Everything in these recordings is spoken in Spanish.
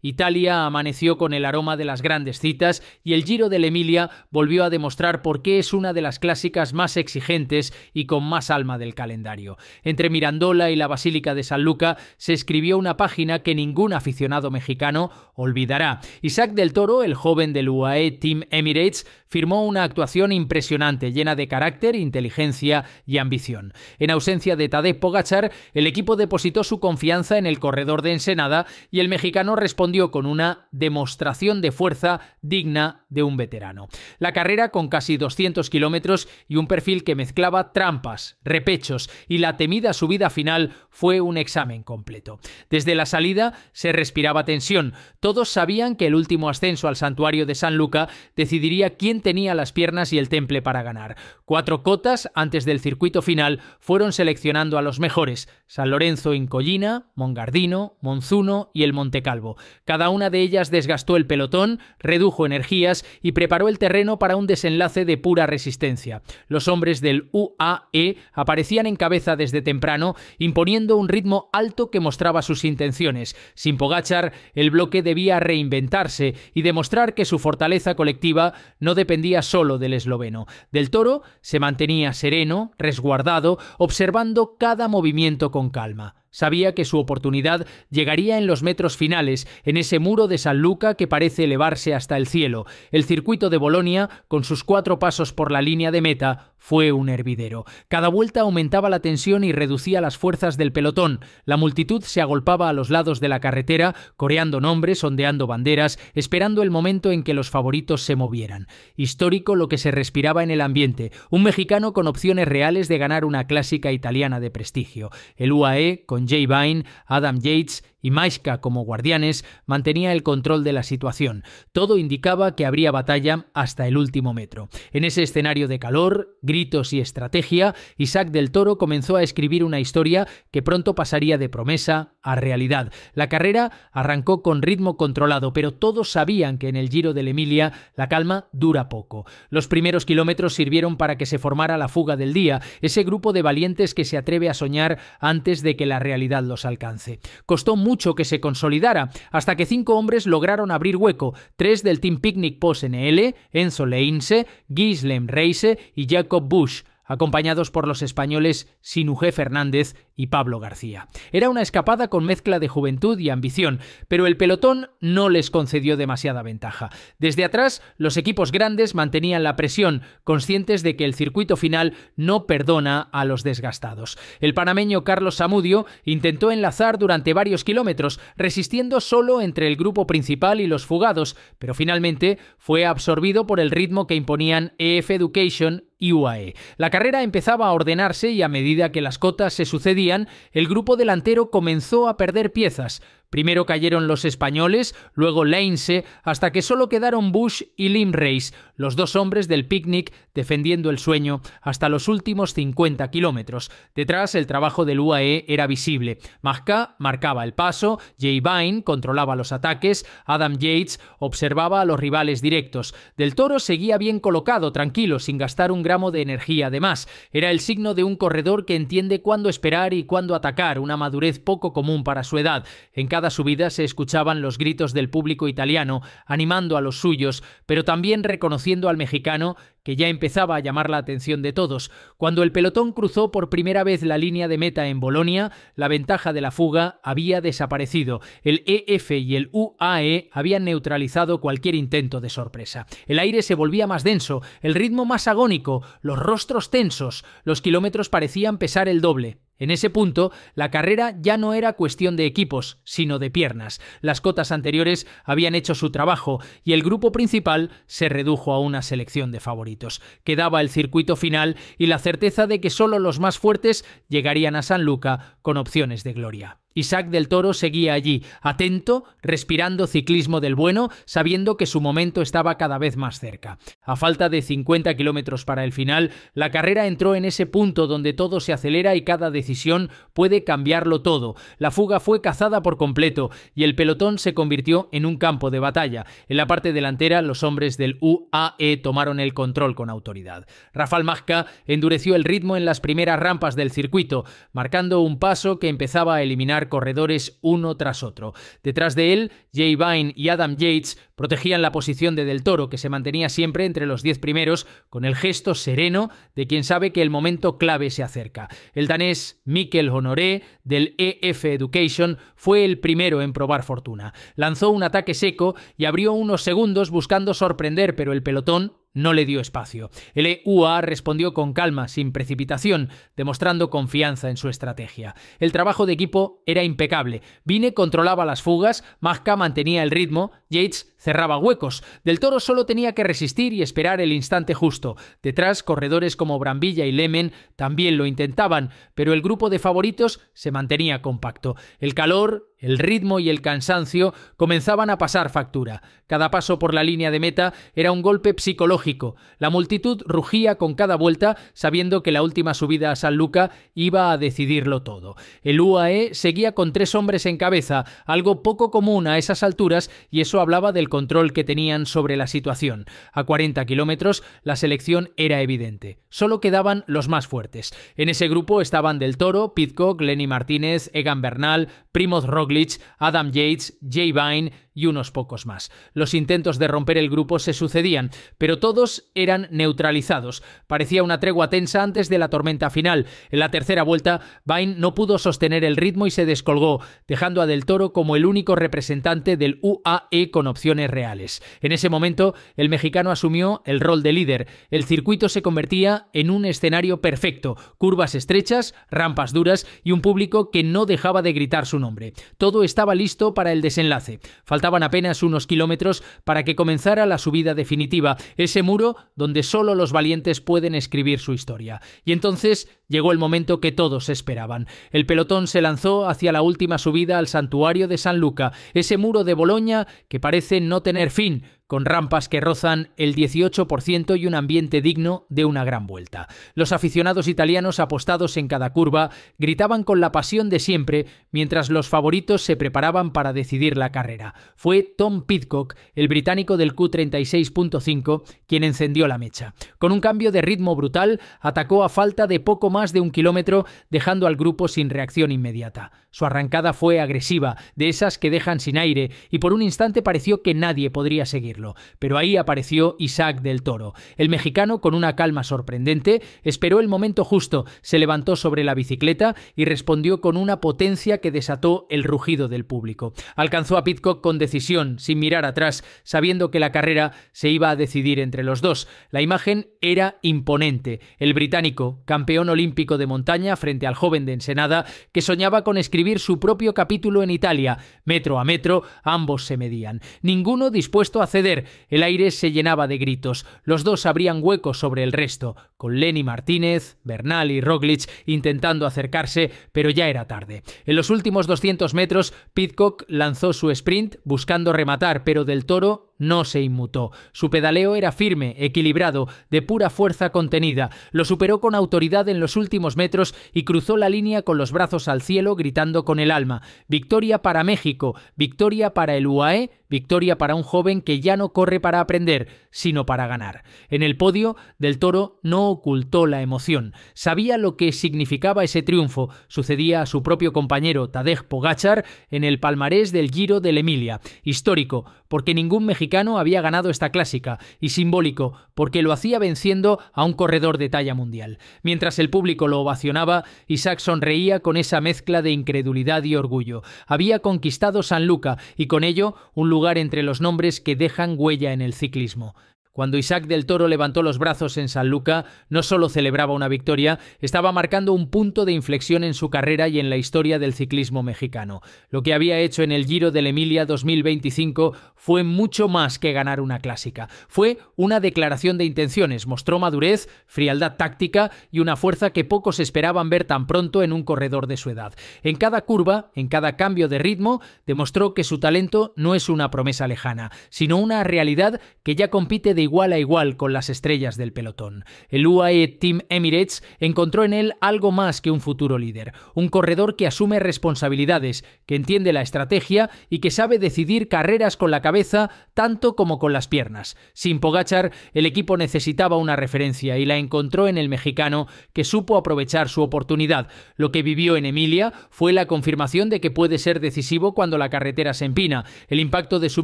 Italia amaneció con el aroma de las grandes citas y el Giro del Emilia volvió a demostrar por qué es una de las clásicas más exigentes y con más alma del calendario. Entre Mirandola y la Basílica de San Luca se escribió una página que ningún aficionado mexicano olvidará. Isaac del Toro, el joven del UAE Team Emirates, firmó una actuación impresionante, llena de carácter, inteligencia y ambición. En ausencia de Tadej Pogačar, el equipo depositó su confianza en el corredor de Ensenada y el mexicano respondió con una demostración de fuerza digna de un veterano. La carrera, con casi 200 kilómetros y un perfil que mezclaba trampas, repechos y la temida subida final, fue un examen completo. Desde la salida se respiraba tensión. Todos sabían que el último ascenso al santuario de San Luca decidiría quién tenía las piernas y el temple para ganar. 4 cotas antes del circuito final fueron seleccionando a los mejores: San Lorenzo in Collina, Mongardino, Monzuno y el Montecalvo. Cada una de ellas desgastó el pelotón, redujo energías y preparó el terreno para un desenlace de pura resistencia. Los hombres del UAE aparecían en cabeza desde temprano, imponiendo un ritmo alto que mostraba sus intenciones. Sin Pogačar, el bloque debía reinventarse y demostrar que su fortaleza colectiva no dependía solo del esloveno. Del Toro se mantenía sereno, resguardado, observando cada movimiento con calma. Sabía que su oportunidad llegaría en los metros finales, en ese muro de San Luca que parece elevarse hasta el cielo. El circuito de Bolonia, con sus 4 pasos por la línea de meta, fue un hervidero. Cada vuelta aumentaba la tensión y reducía las fuerzas del pelotón. La multitud se agolpaba a los lados de la carretera, coreando nombres, ondeando banderas, esperando el momento en que los favoritos se movieran. Histórico lo que se respiraba en el ambiente. Un mexicano con opciones reales de ganar una clásica italiana de prestigio. El UAE, con Jay Vine, Adam Yates y Majka como guardianes, mantenía el control de la situación. Todo indicaba que habría batalla hasta el último metro. En ese escenario de calor, gritos y estrategia, Isaac del Toro comenzó a escribir una historia que pronto pasaría de promesa a realidad. La carrera arrancó con ritmo controlado, pero todos sabían que en el Giro del Emilia la calma dura poco. Los primeros kilómetros sirvieron para que se formara la fuga del día, ese grupo de valientes que se atreve a soñar antes de que la realidad los alcance. Costó mucho que se consolidara, hasta que 5 hombres lograron abrir hueco: 3 del Team Picnic Post NL, Enzo Leinse, Gislem Reise y Jacob Busch, acompañados por los españoles Sinuje Fernández y Pablo García. Era una escapada con mezcla de juventud y ambición, pero el pelotón no les concedió demasiada ventaja. Desde atrás, los equipos grandes mantenían la presión, conscientes de que el circuito final no perdona a los desgastados. El panameño Carlos Samudio intentó enlazar durante varios kilómetros, resistiendo solo entre el grupo principal y los fugados, pero finalmente fue absorbido por el ritmo que imponían EF Education y UAE. La carrera empezaba a ordenarse y a medida que las cotas se sucedían, el grupo delantero comenzó a perder piezas. Primero cayeron los españoles, luego Leinse, hasta que solo quedaron Busch y Limreis, los 2 hombres del Picnic defendiendo el sueño hasta los últimos 50 kilómetros. Detrás, el trabajo del UAE era visible. Majka marcaba el paso, Jay Vine controlaba los ataques, Adam Yates observaba a los rivales directos. Del Toro seguía bien colocado, tranquilo, sin gastar un gramo de energía de más. Era el signo de un corredor que entiende cuándo esperar y cuándo atacar, una madurez poco común para su edad. En cada subida se escuchaban los gritos del público italiano, animando a los suyos, pero también reconociendo al mexicano, que ya empezaba a llamar la atención de todos. Cuando el pelotón cruzó por primera vez la línea de meta en Bolonia, la ventaja de la fuga había desaparecido. El EF y el UAE habían neutralizado cualquier intento de sorpresa. El aire se volvía más denso, el ritmo más agónico, los rostros tensos, los kilómetros parecían pesar el doble. En ese punto, la carrera ya no era cuestión de equipos, sino de piernas. Las cotas anteriores habían hecho su trabajo y el grupo principal se redujo a una selección de favoritos. Quedaba el circuito final y la certeza de que solo los más fuertes llegarían a San Luca con opciones de gloria. Isaac del Toro seguía allí, atento, respirando ciclismo del bueno, sabiendo que su momento estaba cada vez más cerca. A falta de 50 kilómetros para el final, la carrera entró en ese punto donde todo se acelera y cada decisión puede cambiarlo todo. La fuga fue cazada por completo y el pelotón se convirtió en un campo de batalla. En la parte delantera, los hombres del UAE tomaron el control con autoridad. Rafał Majka endureció el ritmo en las primeras rampas del circuito, marcando un paso que empezaba a eliminar eliminar corredores uno tras otro. Detrás de él, Jay Vine y Adam Yates protegían la posición de Del Toro, que se mantenía siempre entre los 10 primeros, con el gesto sereno de quien sabe que el momento clave se acerca. El danés Mikkel Honoré, del EF Education, fue el primero en probar fortuna. Lanzó un ataque seco y abrió unos segundos buscando sorprender, pero el pelotón no le dio espacio. El EUA respondió con calma, sin precipitación, demostrando confianza en su estrategia. El trabajo de equipo era impecable. Vine controlaba las fugas, Majka mantenía el ritmo, Yates cerraba huecos. Del Toro solo tenía que resistir y esperar el instante justo. Detrás, corredores como Brambilla y Lemen también lo intentaban, pero el grupo de favoritos se mantenía compacto. El calor, el ritmo y el cansancio comenzaban a pasar factura. Cada paso por la línea de meta era un golpe psicológico. La multitud rugía con cada vuelta, sabiendo que la última subida a San Luca iba a decidirlo todo. El UAE seguía con 3 hombres en cabeza, algo poco común a esas alturas, y eso hablaba del control que tenían sobre la situación. A 40 kilómetros, la selección era evidente. Solo quedaban los más fuertes. En ese grupo estaban Del Toro, Pidcock, Lenny Martínez, Egan Bernal, Primoz Roglic, Adam Yates, Jay Vine y unos pocos más. Los intentos de romper el grupo se sucedían, pero todos eran neutralizados. Parecía una tregua tensa antes de la tormenta final. En la tercera vuelta, Vine no pudo sostener el ritmo y se descolgó, dejando a Del Toro como el único representante del UAE con opciones reales. En ese momento, el mexicano asumió el rol de líder. El circuito se convertía en un escenario perfecto, curvas estrechas, rampas duras y un público que no dejaba de gritar su nombre. Todo estaba listo para el desenlace. Faltaban apenas unos kilómetros para que comenzara la subida definitiva, ese muro donde solo los valientes pueden escribir su historia. Y entonces llegó el momento que todos esperaban. El pelotón se lanzó hacia la última subida al santuario de San Luca, ese muro de Boloña que parece no tener fin, con rampas que rozan el 18% y un ambiente digno de una gran vuelta. Los aficionados italianos apostados en cada curva gritaban con la pasión de siempre mientras los favoritos se preparaban para decidir la carrera. Fue Tom Pidcock, el británico del Q36.5, quien encendió la mecha. Con un cambio de ritmo brutal, atacó a falta de poco más de 1 kilómetro, dejando al grupo sin reacción inmediata. Su arrancada fue agresiva, de esas que dejan sin aire, y por un instante pareció que nadie podría seguirlo. Pero ahí apareció Isaac Del Toro. El mexicano, con una calma sorprendente, esperó el momento justo, se levantó sobre la bicicleta y respondió con una potencia que desató el rugido del público. Alcanzó a Pidcock con decisión, sin mirar atrás, sabiendo que la carrera se iba a decidir entre los dos. La imagen era imponente. El británico, campeón olímpico de montaña, frente al joven de Ensenada, que soñaba con escribir su propio capítulo en Italia. Metro a metro, ambos se medían. Ninguno dispuesto a ceder. El aire se llenaba de gritos. Los dos abrían huecos sobre el resto, con Lenny Martínez, Bernal y Roglic intentando acercarse, pero ya era tarde. En los últimos 200 metros, Pidcock lanzó su sprint buscando rematar, pero Del Toro no se inmutó. Su pedaleo era firme, equilibrado, de pura fuerza contenida. Lo superó con autoridad en los últimos metros y cruzó la línea con los brazos al cielo, gritando con el alma: victoria para México, victoria para el UAE, victoria para un joven que ya no corre para aprender, sino para ganar. En el podio, Del Toro no ocultó la emoción. Sabía lo que significaba ese triunfo. Sucedía a su propio compañero Tadej Pogačar en el palmarés del Giro de la Emilia. Histórico, porque ningún mexicano había ganado esta clásica, y simbólico, porque lo hacía venciendo a un corredor de talla mundial. Mientras el público lo ovacionaba, Isaac sonreía con esa mezcla de incredulidad y orgullo. Había conquistado San Luca y con ello un lugar entre los nombres que dejan huella en el ciclismo. Cuando Isaac Del Toro levantó los brazos en San Luca, no solo celebraba una victoria, estaba marcando un punto de inflexión en su carrera y en la historia del ciclismo mexicano. Lo que había hecho en el Giro de la Emilia 2025 fue mucho más que ganar una clásica. Fue una declaración de intenciones, mostró madurez, frialdad táctica y una fuerza que pocos esperaban ver tan pronto en un corredor de su edad. En cada curva, en cada cambio de ritmo, demostró que su talento no es una promesa lejana, sino una realidad que ya compite de igual a igual con las estrellas del pelotón. El UAE Team Emirates encontró en él algo más que un futuro líder, un corredor que asume responsabilidades, que entiende la estrategia y que sabe decidir carreras con la cabeza tanto como con las piernas. Sin Pogačar, el equipo necesitaba una referencia y la encontró en el mexicano, que supo aprovechar su oportunidad. Lo que vivió en Emilia fue la confirmación de que puede ser decisivo cuando la carretera se empina. El impacto de su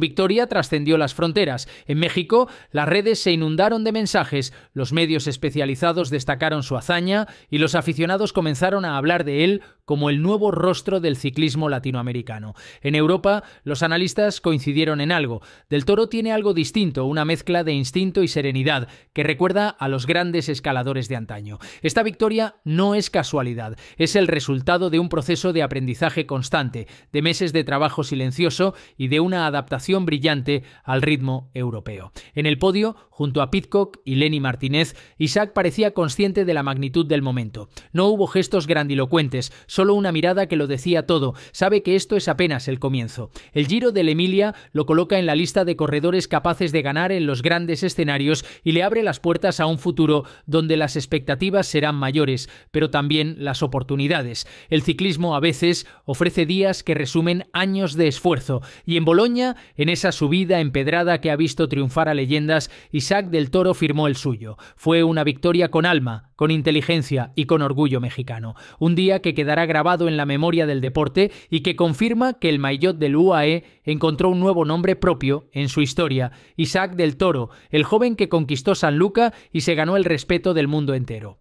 victoria trascendió las fronteras. En México, las redes se inundaron de mensajes, los medios especializados destacaron su hazaña y los aficionados comenzaron a hablar de él como el nuevo rostro del ciclismo latinoamericano. En Europa, los analistas coincidieron en algo. Del Toro tiene algo distinto, una mezcla de instinto y serenidad, que recuerda a los grandes escaladores de antaño. Esta victoria no es casualidad, es el resultado de un proceso de aprendizaje constante, de meses de trabajo silencioso y de una adaptación brillante al ritmo europeo. En el podio, junto a Pidcock y Lenny Martínez, Isaac parecía consciente de la magnitud del momento. No hubo gestos grandilocuentes, solo una mirada que lo decía todo. Sabe que esto es apenas el comienzo. El Giro del Emilia lo coloca en la lista de corredores capaces de ganar en los grandes escenarios y le abre las puertas a un futuro donde las expectativas serán mayores, pero también las oportunidades. El ciclismo a veces ofrece días que resumen años de esfuerzo, y en Boloña, en esa subida empedrada que ha visto triunfar a leyendas, Isaac del Toro firmó el suyo. Fue una victoria con alma, con inteligencia y con orgullo mexicano. Un día que quedará grabado en la memoria del deporte y que confirma que el maillot del UAE encontró un nuevo nombre propio en su historia: Isaac del Toro, el joven que conquistó Sanlúcar y se ganó el respeto del mundo entero.